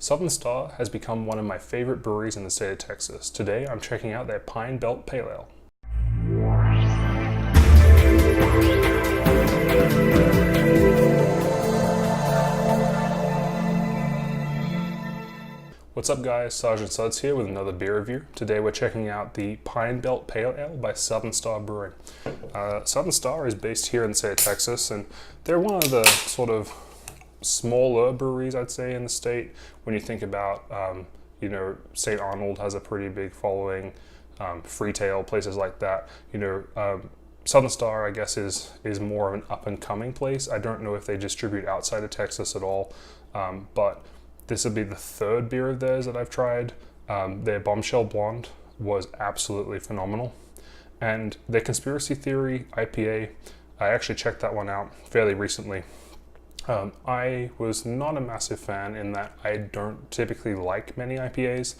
Southern Star has become one of my favorite breweries in the state of Texas. Today I'm checking out their Pine Belt Pale Ale. What's up guys, Sargent Suds here with another beer review. Today we're checking out the Pine Belt Pale Ale by Southern Star Brewing. Southern Star is based here in the state of Texas, and they're one of the sort of smaller breweries, I'd say, in the state. When you think about, St. Arnold has a pretty big following, Freetail, places like that. Southern Star, I guess, is more of an up-and-coming place. I don't know if they distribute outside of Texas at all, but this would be the third beer of theirs that I've tried. Their Bombshell Blonde was absolutely phenomenal. And their Conspiracy Theory IPA, I actually checked that one out fairly recently. I was not a massive fan in that I don't typically like many IPAs,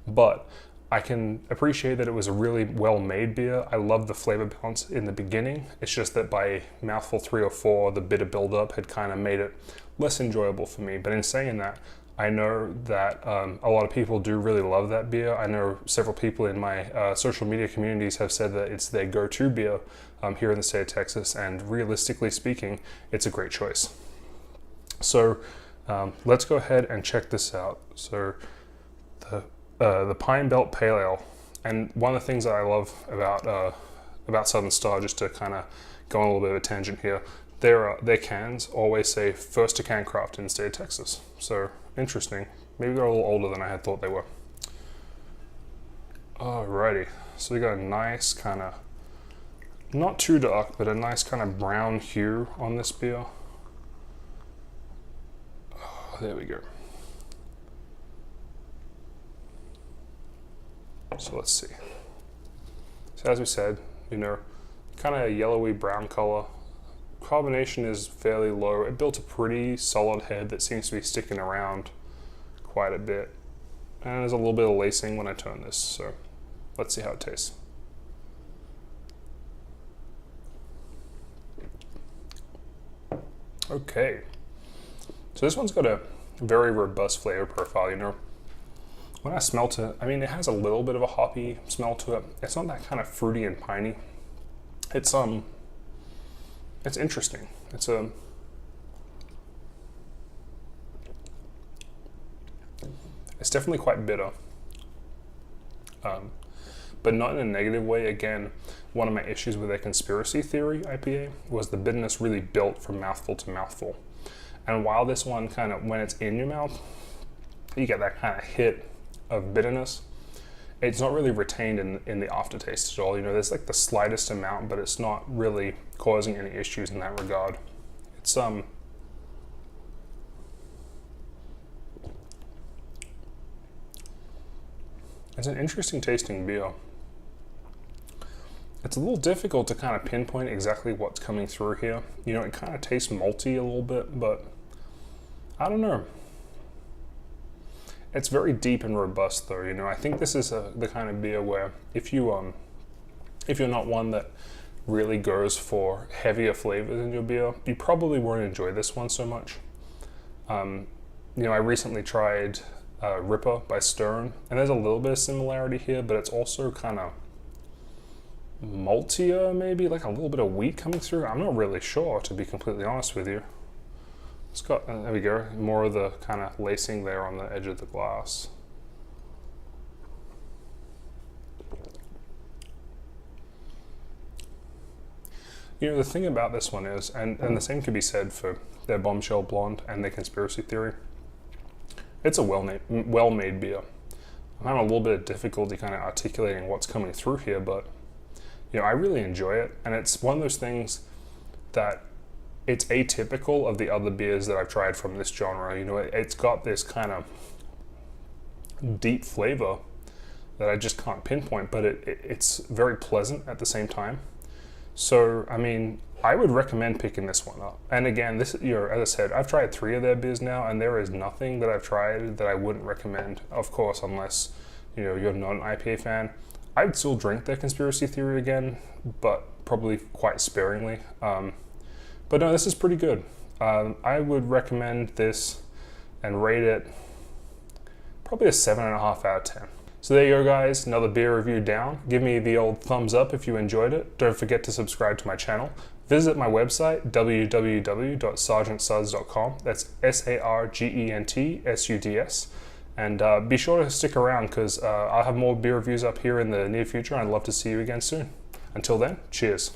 but I can appreciate that it was a really well-made beer. I love the flavor balance in the beginning. It's just that by mouthful 3 or 4, the bitter buildup had kind of made it less enjoyable for me. But in saying that, I know that a lot of people do really love that beer. I know several people in my social media communities have said that it's their go-to beer here in the state of Texas, and realistically speaking, it's a great choice. So let's go ahead and check this out. So the Pine Belt Pale Ale, and one of the things that I love about Southern Star, just to kind of go on a little bit of a tangent here, their cans always say first to can craft in the state of Texas. So interesting. Maybe they're a little older than I had thought they were. Alrighty, so we got a nice kind of, not too dark, but a nice kind of brown hue on this beer. Oh, there we go. So let's see. So as we said, kind of a yellowy brown color. Carbonation is fairly low. It built a pretty solid head that seems to be sticking around quite a bit. And there's a little bit of lacing when I turn this, so let's see how it tastes. Okay, so this one's got a very robust flavor profile, When I smelt it, it has a little bit of a hoppy smell to it. It's not that kind of fruity and piney. It's interesting. It's definitely quite bitter, but not in a negative way. Again, one of my issues with their Conspiracy Theory IPA was the bitterness really built from mouthful to mouthful. And while this one kind of, when it's in your mouth, you get that kind of hit of bitterness, it's not really retained in the aftertaste at all. There's like the slightest amount, but it's not really causing any issues in that regard. It's an interesting tasting beer. It's a little difficult to kind of pinpoint exactly what's coming through here. It kind of tastes malty a little bit, but I don't know. It's very deep and robust though, I think this is the kind of beer where if you're not one that really goes for heavier flavors in your beer, you probably won't enjoy this one so much. I recently tried Ripper by Stern, and there's a little bit of similarity here, but it's also kind of maltier, maybe, like a little bit of wheat coming through. I'm not really sure, to be completely honest with you. It's got, there we go, more of the kind of lacing there on the edge of the glass. The thing about this one is, and the same could be said for their Bombshell Blonde and their Conspiracy Theory, it's a well-made beer. I'm having a little bit of difficulty kind of articulating what's coming through here, but I really enjoy it, and it's one of those things that it's atypical of the other beers that I've tried from this genre. It's got this kind of deep flavor that I just can't pinpoint, but it's very pleasant at the same time. So, I would recommend picking this one up. And again, as I said, I've tried 3 of their beers now, and there is nothing that I've tried that I wouldn't recommend, of course, unless, you're not an IPA fan. I would still drink their Conspiracy Theory again, but probably quite sparingly. But no, this is pretty good. I would recommend this and rate it probably a 7.5 out of 10. So there you go guys, another beer review down. Give me the old thumbs up if you enjoyed it. Don't forget to subscribe to my channel. Visit my website, www.sargentsuds.com. That's SARGENTSUDS. And be sure to stick around because I'll have more beer reviews up here in the near future. I'd love to see you again soon. Until then, cheers.